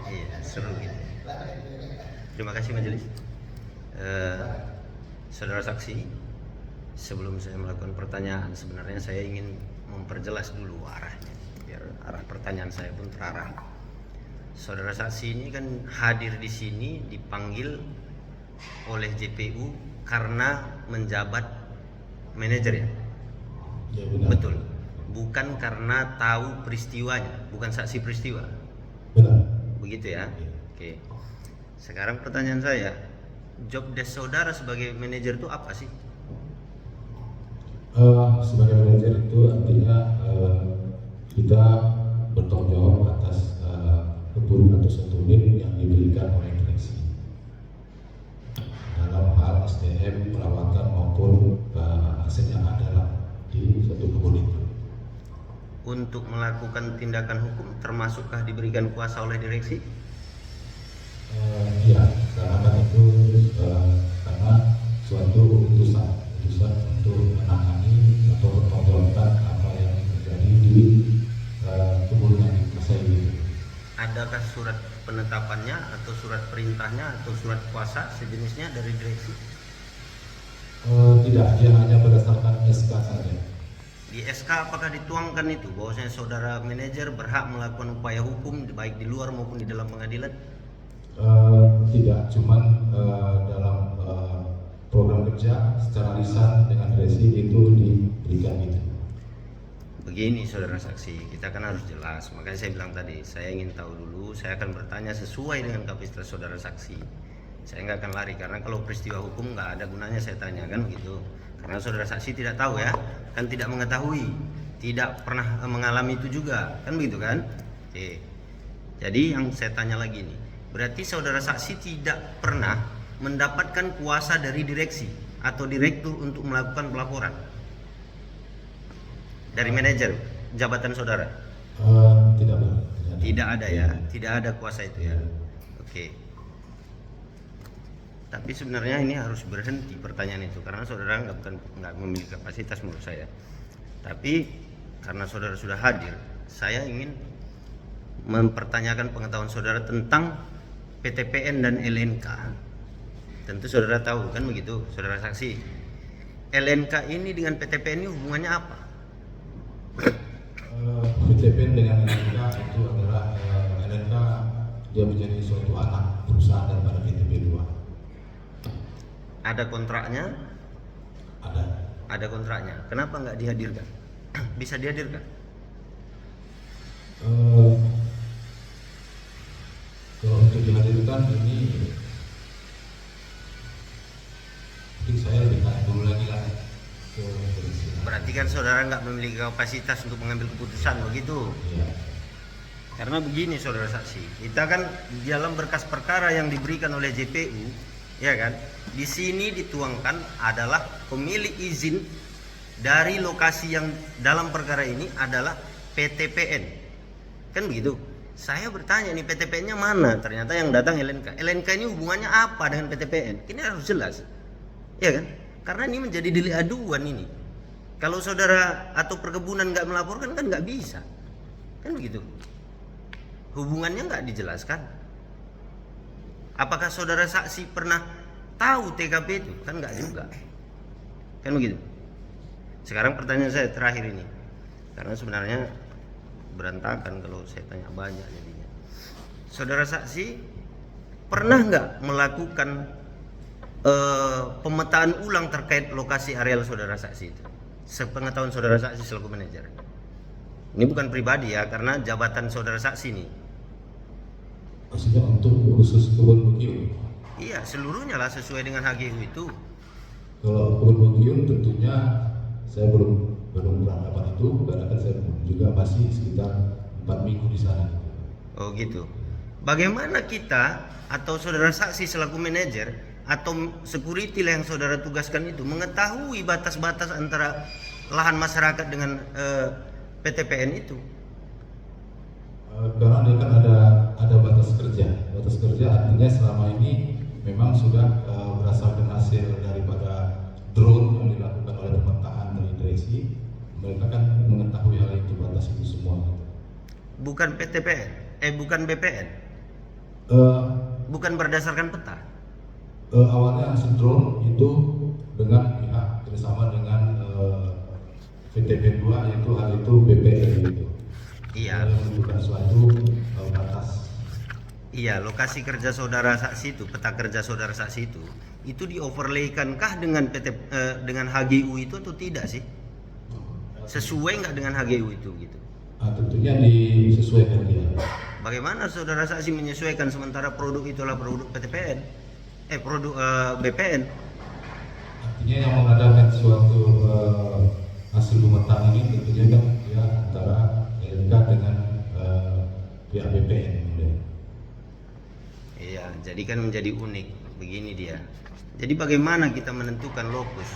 Iya, seru gitu. Terima kasih majelis. Saudara saksi, sebelum saya melakukan pertanyaan, sebenarnya saya ingin memperjelas dulu arahnya, biar arah pertanyaan saya pun terarah. Saudara saksi ini kan hadir di sini dipanggil oleh JPU karena menjabat manajer ya? Ya, benar. Betul. Bukan karena tahu peristiwanya, bukan saksi peristiwa. Benar. Begitu ya? Ya. Oke. Sekarang pertanyaan saya, job desk saudara sebagai manajer itu apa sih? Sebagai manajer itu artinya kita bertanggung jawab atas keburukan atau unit yang diberikan oleh direksi dalam hal SDM, perawatan maupun aset yang ada di suatu kebun itu. Untuk melakukan tindakan hukum termasukkah diberikan kuasa oleh direksi? Ya, karena kan itu karena suatu utusan untuk menangani atau mempertanggungjawabkan apa yang terjadi di kebun yang dikuasai itu. Adakah surat penetapannya atau surat perintahnya atau surat kuasa sejenisnya dari direksi? Tidak, dia hanya berdasarkan SK saja. Di SK apakah dituangkan itu bahwasanya saudara manajer berhak melakukan upaya hukum baik di luar maupun di dalam pengadilan? Tidak, cuman dalam program kerja secara lisan dengan direksi itu diberikan itu. Begini saudara saksi, kita kan harus jelas. Makanya saya bilang tadi, saya ingin tahu dulu. Saya akan bertanya sesuai dengan kapasitas saudara saksi. Saya nggak akan lari karena kalau peristiwa hukum nggak ada gunanya saya tanya kan begitu. Karena saudara saksi tidak tahu ya, kan tidak mengetahui, tidak pernah mengalami itu juga, kan begitu kan? Oke. Jadi yang saya tanya lagi nih, berarti saudara saksi tidak pernah mendapatkan kuasa dari direksi atau direktur untuk melakukan pelaporan dari manajer jabatan saudara? Tidak, Bang. Tidak ada ya, tidak ada kuasa itu ya. Oke. Tapi sebenarnya ini harus berhenti pertanyaan itu karena saudara nggak memiliki kapasitas menurut saya. Tapi karena saudara sudah hadir, saya ingin mempertanyakan pengetahuan saudara tentang PTPN dan LNK. Tentu saudara tahu kan begitu, saudara saksi. LNK ini dengan PTPN ini hubungannya apa? PTPN dengan LNK itu adalah LNK dia menjadi suatu anak perusahaan daripada PTP 2. Ada kontraknya? Ada. Ada kontraknya. Kenapa nggak dihadirkan? Bisa dihadirkan? Kalau untuk dihadirkan ini mungkin saya lebih tanya dulu lagi lah ke polisi. Berarti kan saudara nggak memiliki kapasitas untuk mengambil keputusan begitu? Iya. Karena begini saudara saksi, kita kan di dalam berkas perkara yang diberikan oleh JPU, ya kan? Di sini dituangkan adalah pemilik izin dari lokasi yang dalam perkara ini adalah PTPN, kan begitu? Saya bertanya nih PTPN-nya mana? Ternyata yang datang LNK. LNK ini hubungannya apa dengan PTPN? Ini harus jelas, ya kan? Karena ini menjadi delik aduan ini. Kalau saudara atau perkebunan nggak melaporkan kan nggak bisa, kan begitu? Hubungannya nggak dijelaskan. Apakah saudara saksi pernah tahu TKP itu? Kan nggak juga, kan begitu? Sekarang pertanyaan saya terakhir ini, karena sebenarnya berantakan kalau saya tanya banyak jadinya. Saudara saksi pernah nggak melakukan pemetaan ulang terkait lokasi areal saudara saksi itu? Sepengetahuan saudara saksi selaku manajer. Ini bukan pribadi ya, karena jabatan saudara saksi nih. Maksudnya untuk khusus kebun Bukium? Iya, seluruhnya lah sesuai dengan HGU itu. Kalau kebun Bukium tentunya saya belum beranggapan itu karena kan saya juga masih sekitar 4 minggu di sana. Oh gitu. Bagaimana kita atau saudara saksi selaku manajer atau security yang saudara tugaskan itu mengetahui batas-batas antara lahan masyarakat dengan PTPN itu? Karena dia kan ada batas kerja. Batas kerja artinya selama ini memang sudah berdasarkan hasil daripada drone yang dilakukan oleh pemetaan dari direksi, mereka kan mengetahui hal itu atas itu semua. Bukan PTPN, bukan BPN, Eh, bukan berdasarkan peta. Awalnya sinkron itu dengan pihak bersama dengan VTP 2 yaitu hal itu BPN gitu. Iya. Menentukan suatu batas. Iya, lokasi kerja saudara saksi itu, peta kerja saudara saksi itu di overlaykankah dengan dengan HGU itu atau tidak sih? Sesuai nggak dengan HGU itu gitu? Tentunya disesuaikan dia. Bagaimana saudara saksi menyesuaikan sementara produk itulah produk PTPN, produk BPN? Artinya yang mengadakan suatu hasil pemetaan ini tentunya kan ya antara LK dengan pihak BPN. Iya, jadi kan menjadi unik begini dia. Jadi bagaimana kita menentukan lokus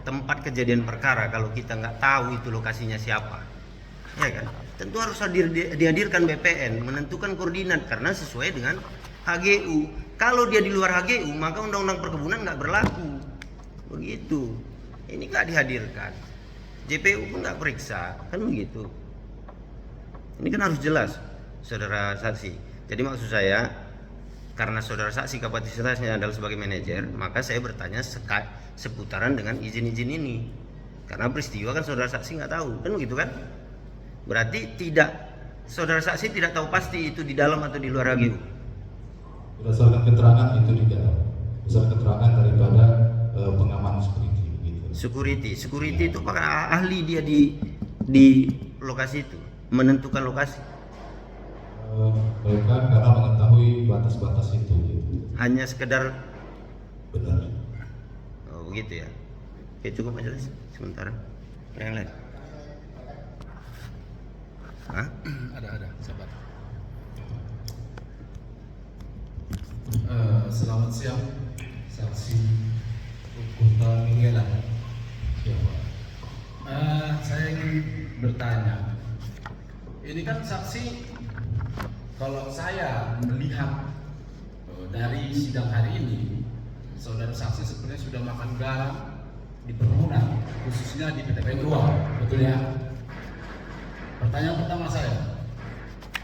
tempat kejadian perkara kalau kita nggak tahu itu lokasinya siapa? Ya kan? Tentu harus dihadirkan BPN menentukan koordinat karena sesuai dengan HGU. Kalau dia di luar HGU maka undang-undang perkebunan nggak berlaku. Begitu. Ini nggak dihadirkan. JPU pun nggak periksa, kan begitu. Ini kan harus jelas, saudara saksi. Jadi maksud saya, karena saudara saksi kapasitasnya adalah sebagai manajer, maka saya bertanya seputaran dengan izin-izin ini. Karena peristiwa kan saudara saksi nggak tahu, kan begitu kan? Berarti saudara saksi tidak tahu pasti itu di dalam atau di luar HGU. Berdasarkan keterangan itu tidak. Berdasarkan keterangan daripada pengaman security. Gitu. Security itu apakah ahli dia di lokasi itu, menentukan lokasi? Mereka karena mengetahui batas-batas itu. Gitu. Hanya sekedar. Benar. Oh begitu ya. Oke, cukup majelis sementara. Yang lain. Hah? Ada, sabar. Selamat siang, saksi Kunta Minggela. Siapa? Saya ingin bertanya. Ini kan saksi, kalau saya melihat dari sidang hari ini, saudara saksi sebenarnya sudah makan garam di perkebunan, khususnya di PTPN 2, betul ya? Pertanyaan pertama saya,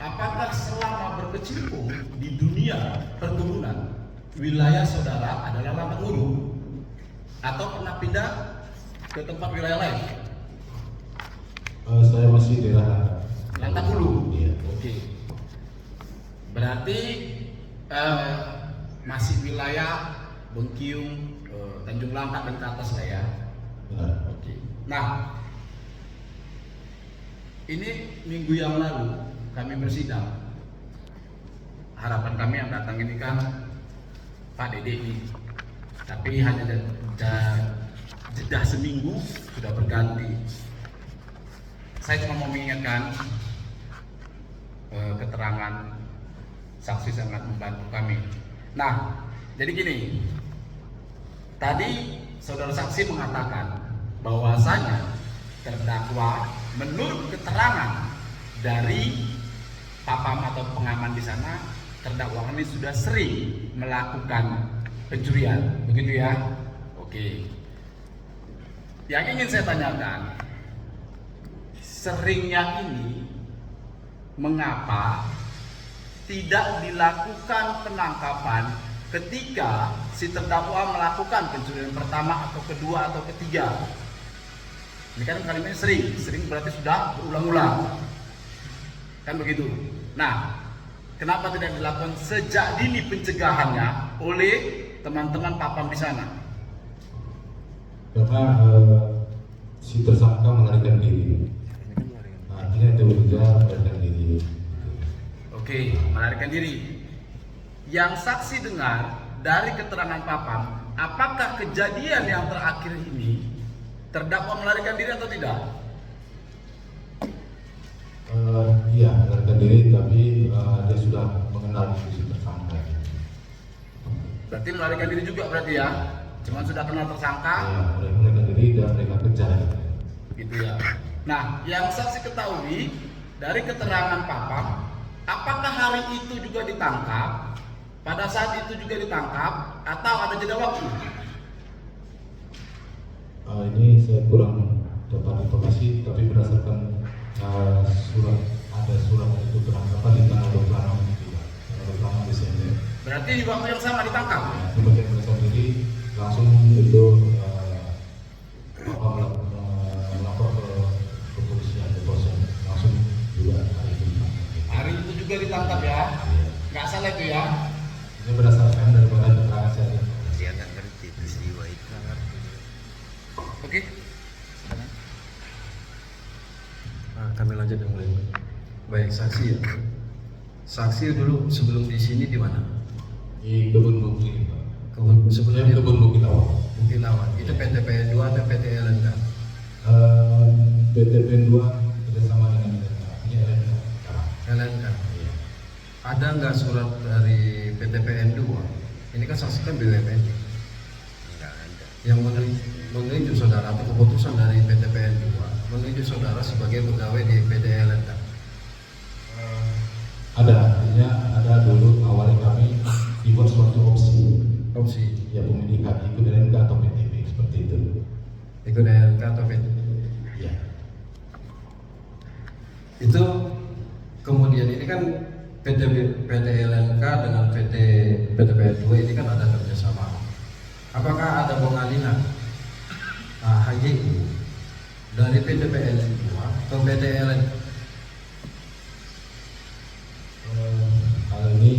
apakah selama berkecimpung di dunia perkebunan, wilayah saudara adalah Lambang Ulu? Atau pernah pindah ke tempat wilayah lain? Saya masih di daerah Lambang Ulu? Iya. Oke. Berarti masih wilayah Bengkiung, Tanjung Langkat dan ke atas lah ya? Benar. Oke. Nah, ini minggu yang lalu kami bersidang. Harapan kami yang datang ini kan Pak Dede ini, tapi hanya jeda seminggu sudah berganti. Saya cuma mau mengingatkan keterangan saksi sangat membantu kami. Nah, jadi gini, tadi saudara saksi mengatakan bahwasanya terdakwa menurut keterangan dari papam atau pengaman di sana, terdakwa ini sudah sering melakukan pencurian, begitu ya? Oke. Yang ingin saya tanyakan, seringnya ini mengapa tidak dilakukan penangkapan ketika si terdakwa melakukan pencurian pertama atau kedua atau ketiga? Ini kan kalimatnya sering berarti sudah berulang-ulang, kan begitu. Nah, kenapa tidak dilakukan sejak dini pencegahannya oleh teman-teman papam di sana? Karena si tersangka melarikan diri. Artinya dia bekerja melarikan diri. Oke, melarikan diri. Yang saksi dengar dari keterangan papam, apakah kejadian yang terakhir ini terdakwa melarikan diri atau tidak? Iya, melarikan diri, tapi dia sudah mengenal si tersangka. Berarti melarikan diri juga berarti ya? Cuman sudah kenal tersangka? Ya, mereka melarikan diri dan mereka kejar. Gitu ya. Nah, yang saksi ketahui dari keterangan papam, apakah hari itu juga ditangkap? Pada saat itu juga ditangkap atau ada jeda waktu? Ini saya kurang dapat informasi, tapi berdasarkan ada surat itu penangkapan di tanggal 26 itu, tanggal 26 Desember. Berarti di waktu yang sama ditangkap. Nah, itu bagian mereka sendiri langsung itu melapor ke kepolisian ke Polsek, langsung juga hari itu ditangkap. Hari itu juga ditangkap ya. Nggak salah itu ya. Ini berdasarkan daripada keterangan saya. Dia nggak ngerti peristiwa itu. Oke. Nah, kami lanjut yang lain. Baik, saksi ya. Saksi dulu sebelum di sini di mana? Di Kebun Bukit, Pak. Sebelum Di Kebun Bukit Awal. Bukit Lawan. Itu PT PN2 atau PT LNK? PT PN2 kerjasama dengan ini LNK. LNK. Ada nggak surat dari PT PN2? Ini kan saksi kan BUMN. Nggak ada. Yang menunjuk saudara atau keputusan dari PT PN2 menunjuk saudara sebagai pegawai di PT LNK. Ada, artinya ada dulu awalnya kami dibuat suatu opsi ya pemilihan ikut LNK atau PTP seperti itu. Ikut LNK atau PT? Ya. Itu kemudian ini kan PT LNK dengan PT PN2 ini kan ada kerjasama. Apakah ada pengalihan HGU dari PT PN2 ke PT LNK? Hal ini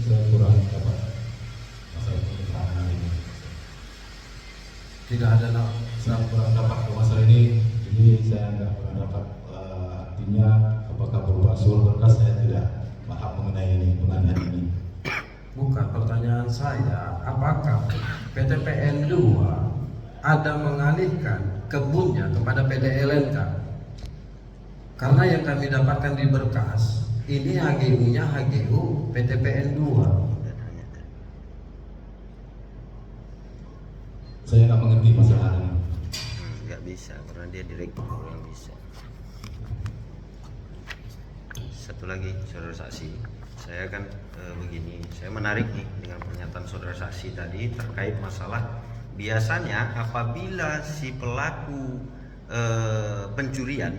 saya kurang dapat masalah keterangan ini. Tidak ada Saya kurang dapat ke masalah ini, jadi saya nggak pernah dapat artinya apakah berupa surat berkas, saya tidak paham mengenai ini pengalihan ini. Bukan, pertanyaan saya, apakah PT PN2 ada mengalihkan kebunnya kepada PT LNK? Karena yang kami dapatkan di berkas, ini HGU-nya HGU PT PN2. Saya nggak mengerti masalah ini. Nggak bisa karena dia direktur yang bisa. Satu lagi saudara saksi, saya kan begini, saya menarik nih dengan pernyataan saudara saksi tadi terkait masalah biasanya apabila si pelaku pencurian,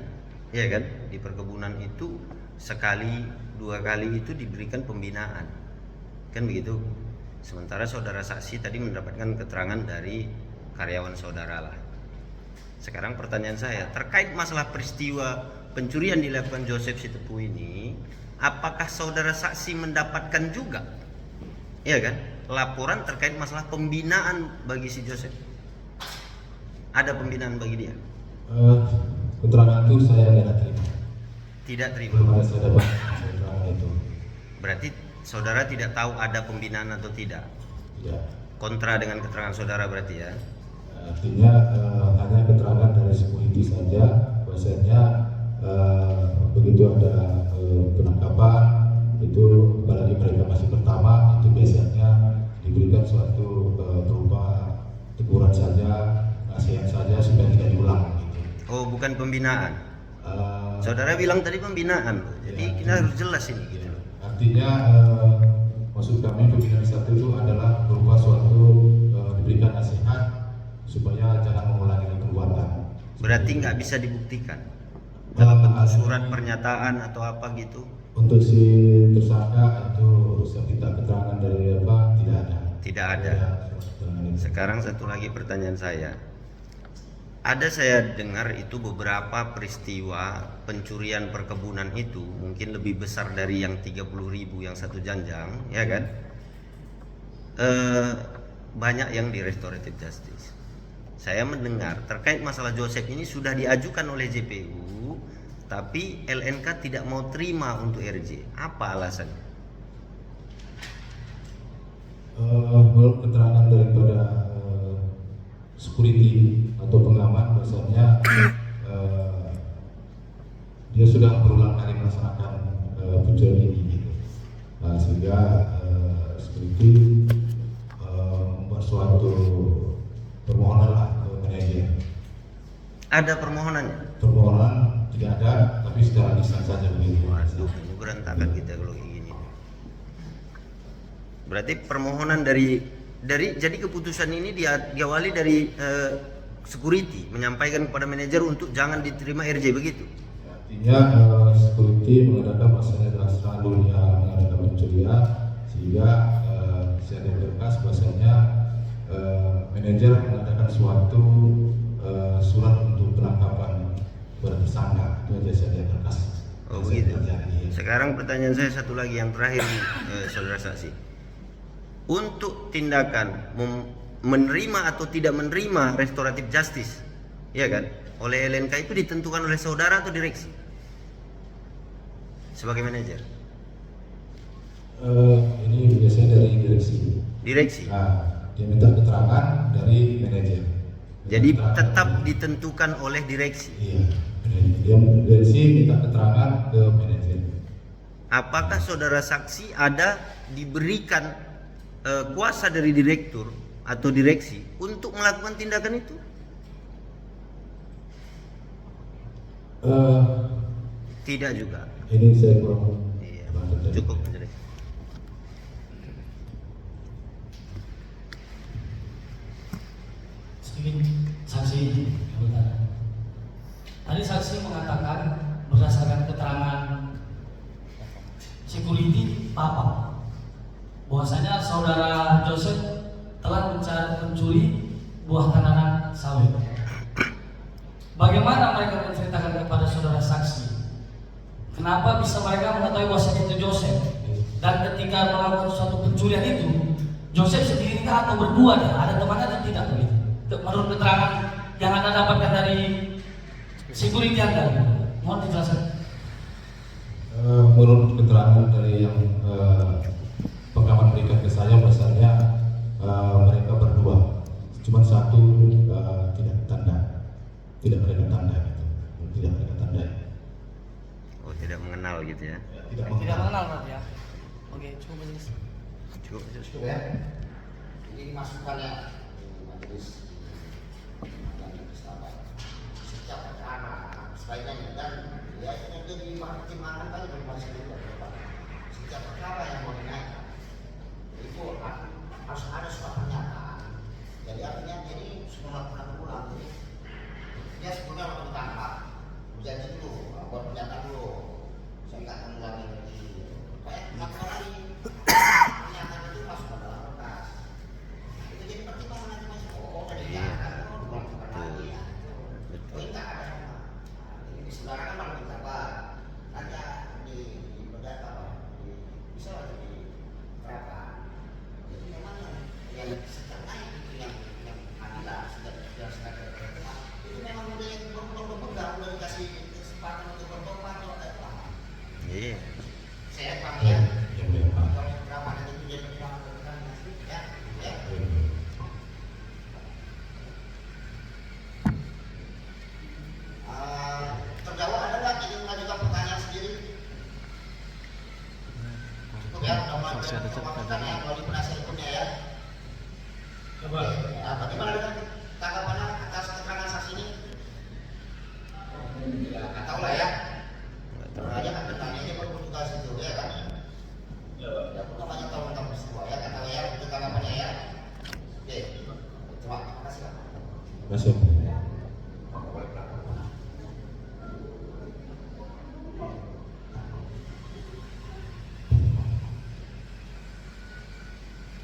ya kan, di perkebunan itu sekali dua kali itu diberikan pembinaan, kan begitu. Sementara saudara saksi tadi mendapatkan keterangan dari karyawan saudara lah. Sekarang pertanyaan saya terkait masalah peristiwa pencurian dilakukan Joseph Sitepu ini, apakah saudara saksi mendapatkan juga, ya kan, laporan terkait masalah pembinaan bagi si Joseph? Ada pembinaan bagi dia? Keterangan itu saya tidak terima. Tidak terima. Belum ada saya dapat keterangan itu. Berarti saudara tidak tahu ada pembinaan atau tidak? Tidak. Kontra dengan keterangan saudara berarti ya? Artinya hanya keterangan dari security saja, bahwasanya begitu ada penangkapan itu, apalagi mereka masih pertama, itu biasanya diberikan suatu berupa teguran saja, nasihat saja supaya tidak diulang gitu. Oh, bukan pembinaan. Saudara bilang tadi pembinaan, jadi Ya, kita harus jelas ini gitu. Artinya maksud kami pembinaan satu itu adalah berupa suatu diberikan nasihat supaya jangan mengulangi perbuatan. Berarti nggak bisa dibuktikan dalam bentuk surat pernyataan atau apa gitu? Untuk si tersangka itu saya minta keterangan dari apa, tidak ada. Tidak ada. Sekarang satu lagi pertanyaan saya. Ada saya dengar itu beberapa peristiwa pencurian perkebunan itu mungkin lebih besar dari yang 30.000 yang satu janjang, ya kan? Banyak yang di restoratif justice. Saya mendengar terkait masalah Joseph ini sudah diajukan oleh JPU, tapi LNK tidak mau terima untuk RJ. Apa alasannya? Menurut keterangan daripada security atau pengaman, bahasanya dia sudah berulang kali melaksanakan pencurian ini gitu. Sehingga security membuat suatu permohonan lah ke manajer. Ada permohonannya? Permohonan tidak ada, tapi secara lisan saja begitu. Waduh, ini berantakan kita kalau kayak gini. Berarti permohonan dari jadi keputusan ini diawali dari security menyampaikan kepada manajer untuk jangan diterima RJ begitu. Intinya security mengadakan bahasanya adalah selalu dia mengadakan pencurian, sehingga saya ada berkas bahasanya manajer mengadakan suatu surat untuk penangkapan bertersangka. Itu aja saya ada berkas. Oh Saya begitu. pelajari. Sekarang pertanyaan saya satu lagi yang terakhir nih, saudara saksi. Untuk tindakan menerima atau tidak menerima restoratif justice, ya kan, oleh LNK itu ditentukan oleh saudara atau direksi sebagai manajer? Ini biasanya dari direksi. Direksi. Nah, dia minta keterangan dari manajer. Jadi Keterangan tetap dari- ditentukan oleh direksi. Iya, dia direksi minta keterangan ke manajer. Apakah saudara saksi ada diberikan kuasa dari direktur atau direksi untuk melakukan tindakan itu? Tidak juga. Ini saya kurang. Iya, bantu tadi. cukup majelis. Sedikit saksi sebentar. Tadi saksi mengatakan berdasarkan keterangan security Papa bahwasanya saudara Joseph telah mencuri buah tanaman sawit. Bagaimana mereka menceritakan kepada saudara saksi? Kenapa bisa mereka mengetahui bahwasanya itu Joseph? Dan ketika melakukan suatu pencurian itu, Joseph sendiri atau berdua dia? Ada temannya atau tidak begitu? Menurut keterangan yang Anda dapatkan dari security Anda, mohon dijelaskan. Menurut keterangan dari yang pengamat berikan ke saya, bahasanya mereka berdua, cuma satu tidak mereka tanda gitu, tidak mereka tanda. Oh, tidak mengenal gitu ya? Tidak Tidak mengenal berarti ya. Oke, cukup majelis. Cukup majelis. Cukup ya. Ini masukannya majelis dan sahabat. Setiap perkara sebaiknya dan ya itu nanti di pertimbangan kali masih dulu. Setiap perkara yang mau dinaikkan itu harus ada suatu pernyataan. Jadi artinya jadi semua pernah berulang. Jadi dia sebelumnya waktu ditangkap janji dulu, buat pernyataan dulu. Saya nggak akan ulangi lagi. Kayak kenapa lagi? Pernyataan itu masuk ke dalam berkas. Itu jadi pertimbangan nanti masuk. Oh, dari diangkat, oh, dilakukan lagi ya. Oh, ini nggak ada sama. Ini saudara kan malah minta apa? Nanti di bedak apa? Bisa lah diterapkan. Jadi memang yang setengah itu yang adalah sudah itu memang udah yang belum berpegang, udah dikasih kesempatan untuk bertobat atau apa? Iya. Saya paham ya. Yang memang. Kalau drama itu jadi pertimbangan ya, ya. Terdakwa ada nggak ingin mengajukan pertanyaan sendiri? Cukup ya, mudah-mudahan pertanyaan yang melalui penasihat hukumnya ya. Coba. Nah, bagaimana dengan tanggapannya atas keterangan saksi ini? Ya, nggak tahu lah ya. Makanya kan bertanya ini perlu tugas itu ya kan? Ya, pun namanya tahu tentang peristiwa ya, kata ya, itu tanggapannya ya. Oke, terima kasih Pak. Masuk.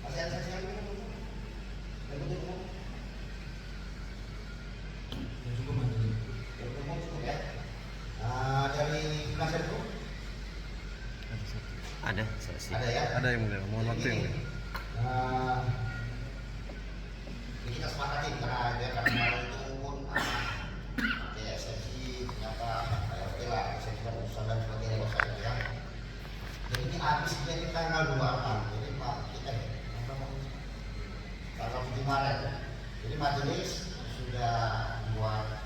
Masih ada saksi lagi? Cukup majelis. Cukup ya. Dari penasihat hukum Ada saksi. ada ya? Ada yang mulia, mohon waktu yang mulia. Ini kita sepakati karena dia karena kemarin itu pun pakai eksepsi ternyata kayak oke lah eksepsi dan urusan dan sebagainya loh saya ya. Jadi ini habis jadi tanggal 26 jadi Pak kita tanggal 7 Maret. Jadi majelis sudah buat